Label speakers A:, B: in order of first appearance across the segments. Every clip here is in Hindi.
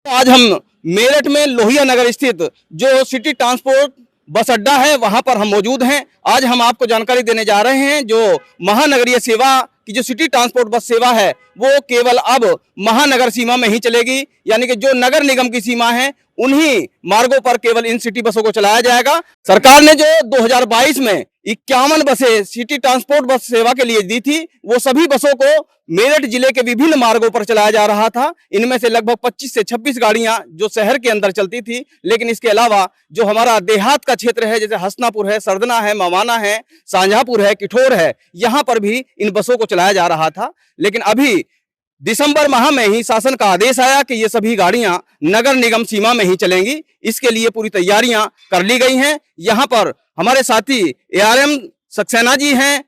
A: आज हम मेरठ में लोहिया नगर स्थित जो सिटी ट्रांसपोर्ट बस अड्डा है वहां पर हम मौजूद हैं। आज हम आपको जानकारी देने जा रहे हैं जो महानगरीय सेवा की जो सिटी ट्रांसपोर्ट बस सेवा है वो केवल अब महानगर सीमा में ही चलेगी, यानी कि जो नगर निगम की सीमा है उन्हीं मार्गों पर केवल इन सिटी बसों को चलाया जाएगा। सरकार ने जो 2022 में 51 बसें सिटी ट्रांसपोर्ट बस सेवा के लिए दी थी, वो सभी बसों को मेरठ जिले के विभिन्न मार्गों पर चलाया जा रहा था। इनमें से लगभग 25 से 26 गाड़ियां जो शहर के अंदर चलती थी, लेकिन इसके अलावा जो हमारा देहात का क्षेत्र है जैसे हसनापुर है, सरदना है, मवाना है, शाहजहांपुर है, किठौर है, यहां पर भी इन बसों को चलाया जा रहा था। लेकिन अभी दिसंबर माह में ही शासन का आदेश आया कि ये सभी गाड़ियां नगर निगम सीमा में ही चलेंगी। इसके लिए पूरी तैयारियां कर ली गई हैं। यहाँ पर हमारे साथी ARM सक्सेना जी हैं,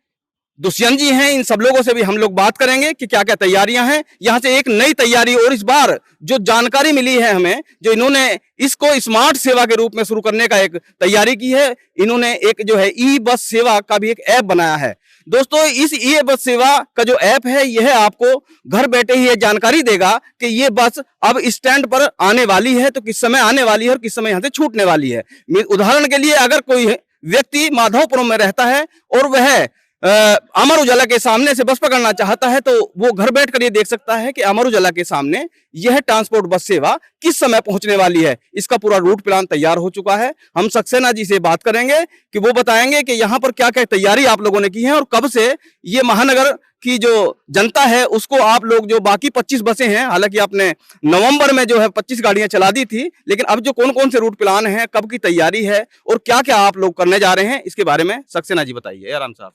A: दुष्यंत जी हैं, इन सब लोगों से भी हम लोग बात करेंगे कि क्या क्या तैयारियां हैं। यहाँ से एक नई तैयारी और इस बार जो जानकारी मिली है हमें, जो इन्होंने इसको स्मार्ट सेवा के रूप में शुरू करने का एक तैयारी की है। इन्होंने एक जो है ई बस सेवा का भी एक ऐप बनाया है। दोस्तों, इस ई बस सेवा का जो ऐप है यह आपको घर बैठे ही ये जानकारी देगा कि ये बस अब स्टैंड पर आने वाली है, तो किस समय आने वाली है और किस समय यहाँ से छूटने वाली है। उदाहरण के लिए अगर कोई व्यक्ति माधवपुर में रहता है और वह अमर उजाला के सामने से बस पकड़ना चाहता है, तो वो घर बैठकर ये देख सकता है कि अमर उजाला के सामने यह ट्रांसपोर्ट बस सेवा किस समय पहुंचने वाली है। इसका पूरा रूट प्लान तैयार हो चुका है। हम सक्सेना जी से बात करेंगे कि वो बताएंगे कि यहाँ पर क्या क्या तैयारी आप लोगों ने की है और कब से ये महानगर की जो जनता है उसको आप लोग जो बाकी 25 बसें हैं, हालांकि आपने नवंबर में जो है 25 गाड़ियां चला दी थी, लेकिन अब जो कौन कौन से रूट प्लान है, कब की तैयारी है और क्या क्या आप लोग करने जा रहे हैं, इसके बारे में सक्सेना जी बताइए। आराम साहब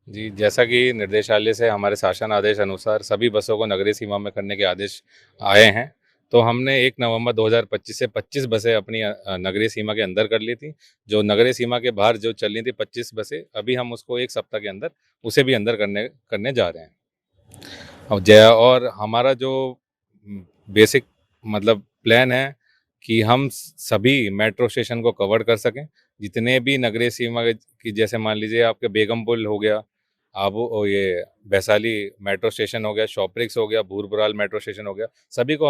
B: जी, जैसा कि निर्देशालय से हमारे शासन आदेश अनुसार सभी बसों को नगरीय सीमा में करने के आदेश आए हैं, तो हमने 1 नवंबर 2025 से 25 बसें अपनी नगरीय सीमा के अंदर कर ली थी। जो नगरीय सीमा के बाहर जो चल रही थी 25 बसें, अभी हम उसको 1 सप्ताह के अंदर उसे भी अंदर करने जा रहे हैं। और हमारा जो बेसिक मतलब प्लान है कि हम सभी मेट्रो स्टेशन को कवर कर सकें। जितने भी नगरीय सीमा की, जैसे मान लीजिए आपके बेगम पुल हो गया, अब ये वैशाली मेट्रो स्टेशन हो गया, शॉपरिक्स हो गया, भूरबुराल मेट्रो स्टेशन हो गया, सभी को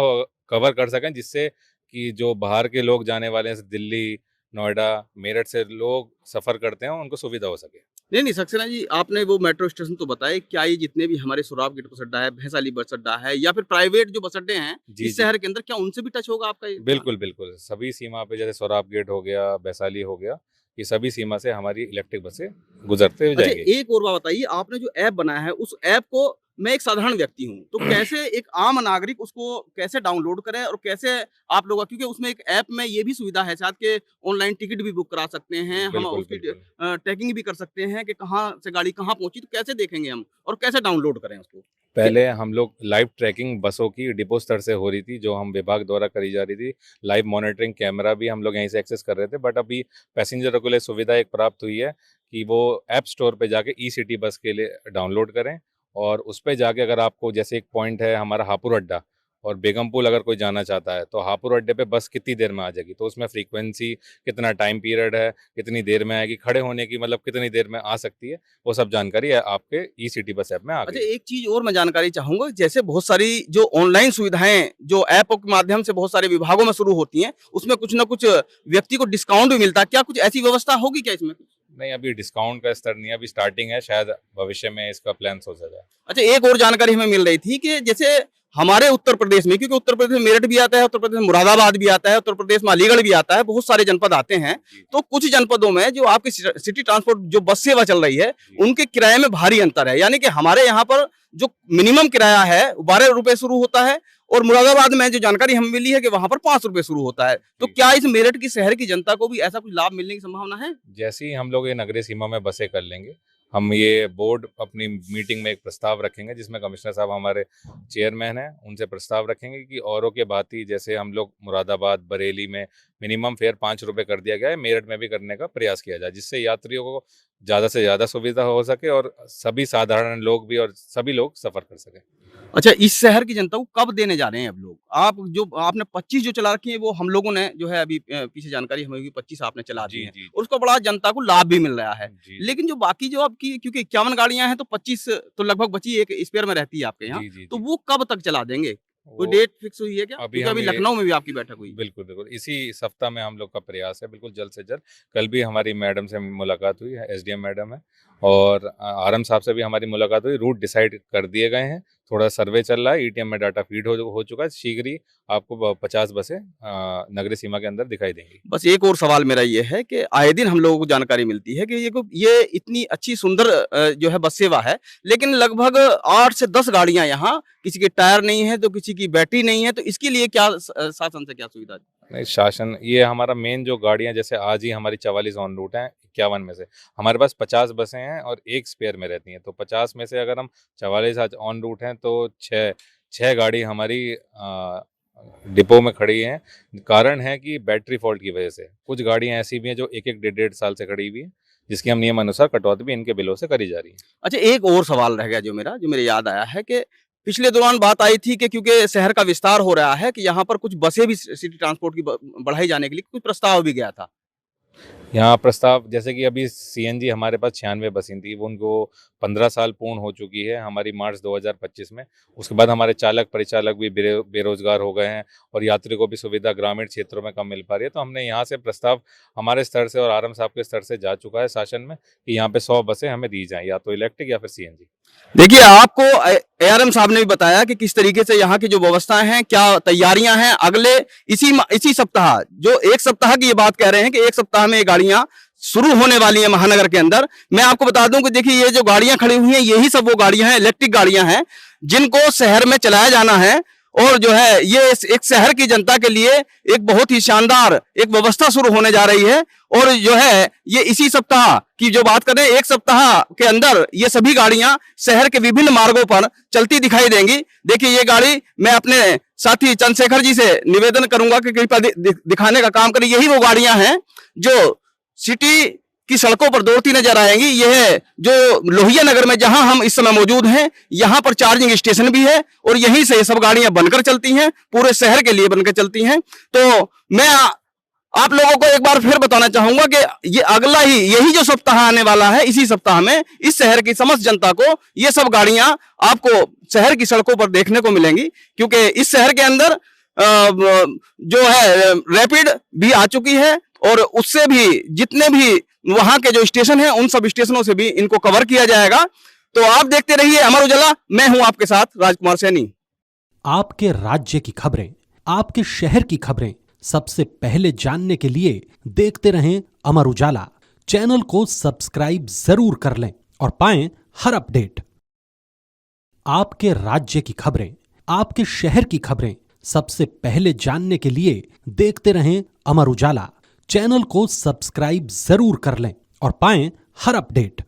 B: कवर कर सकें, जिससे कि जो बाहर के लोग जाने वाले हैं, दिल्ली, नोएडा, मेरठ से लोग सफ़र करते हैं, उनको सुविधा हो सके।
A: नहीं सक्सेना जी, आपने वो मेट्रो स्टेशन तो बताए, क्या ये जितने भी हमारे सोराब गेट बस अड्डा है, भैंसाली बस अड्डा है या फिर प्राइवेट जो बस अड्डे हैं इस शहर के अंदर, क्या उनसे भी टच होगा आपका?
B: बिल्कुल बिल्कुल, सभी सीमा पे जैसे सोराब गेट हो गया, वैशाली हो गया, ये सभी सीमा से हमारी इलेक्ट्रिक बसें गुजरते हुए जाएंगी।
A: एक और बात बताइए, आपने जो ऐप बनाया है उस ऐप को, मैं एक साधारण व्यक्ति हूँ तो कैसे एक आम नागरिक उसको कैसे डाउनलोड करे और कैसे आप लोग, क्योंकि उसमें एक ऐप में ये भी सुविधा है शायद के ऑनलाइन टिकट भी बुक करा सकते हैं, हम
B: बिल्कुल
A: उसकी
B: बिल्कुल।
A: ट्रैकिंग भी कर सकते हैं कि कहाँ से गाड़ी कहाँ पहुंची, तो कैसे देखेंगे हम और कैसे डाउनलोड करें उसको?
B: पहले हम लोग लाइव ट्रैकिंग बसों की डिपो स्तर से हो रही थी, जो हम विभाग द्वारा करी जा रही थी। लाइव मॉनिटरिंग कैमरा भी हम लोग यहीं से एक्सेस कर रहे थे, बट अभी पैसेंजरों के लिए सुविधा एक प्राप्त हुई है कि वो ऐप स्टोर पे जाके ई सिटी बस के लिए डाउनलोड करें, और उस पे जाके अगर आपको, जैसे एक पॉइंट है हमारा हापुड़ अड्डा और बेगमपुल, अगर कोई जाना चाहता है तो हापुड़ अड्डे पे बस कितनी देर में आ जाएगी, तो उसमें फ्रीक्वेंसी, कितना टाइम पीरियड है, कितनी देर में आएगी, खड़े होने की मतलब कितनी देर में आ सकती है, वो सब जानकारी है आपके ई सिटी बस ऐप में आ
A: अच्छा,
B: गई।
A: एक चीज और मैं जानकारी चाहूंगा, जैसे बहुत सारी जो ऑनलाइन सुविधाएं जो ऐप के माध्यम से बहुत सारे विभागों में शुरू होती हैं, उसमें कुछ ना कुछ व्यक्ति को डिस्काउंट भी मिलता है, क्या कुछ ऐसी व्यवस्था होगी क्या इसमें?
B: नहीं, अभी डिस्काउंट का स्तर नहीं है, अभी स्टार्टिंग है, शायद भविष्य में इसका प्लान सोचा जाए।
A: अच्छा, एक और जानकारी हमें मिल रही थी कि जैसे हमारे उत्तर प्रदेश में, क्योंकि उत्तर प्रदेश में मेरठ भी आता है, उत्तर प्रदेश में मुरादाबाद भी आता है, उत्तर प्रदेश में अलीगढ़ भी आता है, बहुत सारे जनपद आते हैं, तो कुछ जनपदों में जो आपकी सिटी ट्रांसपोर्ट जो बस सेवा चल रही है उनके किराए में भारी अंतर है। यानी कि हमारे यहाँ पर जो मिनिमम किराया है 12 रुपए शुरू होता है और मुरादाबाद में जो जानकारी हमें मिली है कि वहां पर 5 रुपए शुरू होता है। तो क्या इस मेरठ की शहर की जनता को भी ऐसा कुछ लाभ मिलने की संभावना है?
B: जैसे ही हम लोग ये नगरीय सीमा में बसें कर लेंगे, हम ये बोर्ड अपनी मीटिंग में एक प्रस्ताव रखेंगे, जिसमें कमिश्नर साहब हमारे चेयरमैन हैं, उनसे प्रस्ताव रखेंगे कि औरों के भांति जैसे हम लोग मुरादाबाद, बरेली में मिनिमम फेयर 5 रुपये कर दिया गया है, मेरठ में भी करने का प्रयास किया जाए, जिससे यात्रियों को ज़्यादा से ज़्यादा सुविधा हो सके और सभी साधारण लोग भी और सभी लोग सफ़र कर सकें।
A: अच्छा, इस शहर की जनता को कब देने जा रहे हैं अब लोग? आप जो आपने 25 जो चला रखी है वो हम लोगों ने जो है अभी पीछे जानकारी हमें हुई 25 आपने चला दी
B: जी
A: हैं
B: जी
A: और उसका बड़ा जनता को लाभ भी मिल रहा है।
B: जी
A: लेकिन जो बाकी जो आपकी, क्योंकि 51 गाड़ियाँ हैं तो 25 तो लगभग बची एक स्पेयर में रहती है आपके यहाँ,
B: जी जी
A: तो
B: जी।
A: वो कब तक चला देंगे? कोई
B: वो
A: डेट फिक्स हुई है क्या?
B: अभी
A: क्योंकि अभी
B: हम ये-
A: लखनऊ में भी आपकी बैठक हुई।
B: बिल्कुल बिल्कुल इसी सप्ताह में हम लोग का प्रयास है, बिल्कुल जल्द से जल्द। कल भी हमारी मैडम से मुलाकात हुई है, एसडीएम मैडम है, और आरएम साहब से भी हमारी मुलाकात हुई। रूट डिसाइड कर दिए गए हैं, थोड़ा सर्वे चल रहा है, ईटीएम में डाटा फीड हो चुका है। शीघ्र ही आपको 50 बसें नगरीय सीमा के अंदर दिखाई देंगी।
A: बस एक और सवाल मेरा ये है कि आए दिन हम लोगों को जानकारी मिलती है कि ये इतनी अच्छी सुंदर जो है बस सेवा है, लेकिन लगभग 8 से 10 गाड़ियां यहाँ, किसी के टायर नहीं है तो किसी की बैटरी नहीं है, तो इसके लिए क्या शासन से क्या सुविधा?
B: नहीं, शासन ये हमारा मेन जो गाड़ियां, जैसे आज ही हमारी 44 ऑन रूट हैं, 51 में से हमारे पास 50 बसें हैं और एक स्पेयर में रहती हैं। तो 50 में से अगर हम 44 आज ऑन रूट हैं तो छः गाड़ी हमारी डिपो में खड़ी हैं। कारण है कि बैटरी फॉल्ट की वजह से कुछ गाड़ियां ऐसी भी हैं जो एक डेढ़ साल से खड़ी हुई हैं, जिसकी हम नियम अनुसार कटौती भी इनके बिलों से करी जा रही है।
A: अच्छा, एक और सवाल रह गया जो मेरे याद आया है कि पिछले दौरान बात आई थी कि क्योंकि शहर का विस्तार हो रहा है कि यहाँ पर कुछ बसें भी सिटी ट्रांसपोर्ट की बढ़ाई जाने के लिए कुछ प्रस्ताव भी गया था।
B: यहाँ प्रस्ताव, जैसे कि अभी सीएनजी हमारे पास 96 बसें थी, वो उनको 15 साल पूर्ण हो चुकी है हमारी मार्च 2025 में। उसके बाद हमारे चालक परिचालक भी बेरोजगार हो गए हैं और यात्री को भी सुविधा ग्रामीण क्षेत्रों में कम मिल पा रही है। तो हमने यहाँ से प्रस्ताव हमारे स्तर से और आरएम साहब के स्तर से जा चुका है शासन में कि यहाँ पे 100 बसें हमें दी जाएं, या तो इलेक्ट्रिक या फिर सीएनजी।
A: देखिए, आपको एआरएम साहब ने भी बताया कि किस तरीके से यहाँ की जो व्यवस्थाएं हैं, क्या तैयारियां हैं। अगले इसी सप्ताह, जो एक सप्ताह की ये बात कह रहे हैं कि एक सप्ताह में ये गाड़ियां शुरू होने वाली हैं महानगर के अंदर। मैं आपको बता दूं कि देखिए, ये जो गाड़ियां खड़ी हुई हैं, यही सब वो गाड़ियां हैं, इलेक्ट्रिक गाड़ियां हैं, जिनको शहर में चलाया जाना है। और जो है ये एक शहर की जनता के लिए एक बहुत ही शानदार एक व्यवस्था शुरू होने जा रही है। और जो है ये इसी सप्ताह की जो बात करें, एक सप्ताह के अंदर ये सभी गाड़ियां शहर के विभिन्न मार्गों पर चलती दिखाई देंगी। देखिए, ये गाड़ी मैं अपने साथी चंद्रशेखर जी से निवेदन करूंगा कि कृपया दिखाने का काम करें। यही वो गाड़ियां हैं जो सिटी की सड़कों पर दौड़ती नजर आएंगी। यह जो लोहिया नगर में जहां हम इस समय मौजूद हैं, यहां पर चार्जिंग स्टेशन भी है और यहीं से ये सब गाड़ियां बनकर चलती हैं, पूरे शहर के लिए बनकर चलती हैं। तो मैं आप लोगों को एक बार फिर बताना चाहूंगा कि ये अगला ही यही जो सप्ताह आने वाला है, इसी सप्ताह में इस शहर की समस्त जनता को ये सब गाड़ियां आपको शहर की सड़कों पर देखने को मिलेंगी। क्योंकि इस शहर के अंदर जो है रैपिड भी आ चुकी है और उससे भी जितने भी वहां के जो स्टेशन हैं, उन सब स्टेशनों से भी इनको कवर किया जाएगा। तो आप देखते रहिए अमर उजाला, मैं हूं आपके साथ राजकुमार सैनी।
C: आपके राज्य की खबरें, आपके शहर की खबरें सबसे पहले जानने के लिए देखते रहें अमर उजाला। चैनल को सब्सक्राइब जरूर कर लें और पाएं हर अपडेट। आपके राज्य की खबरें, आपके शहर की खबरें सबसे पहले जानने के लिए देखते रहें अमर उजाला। चैनल को सब्सक्राइब जरूर कर लें और पाएं हर अपडेट।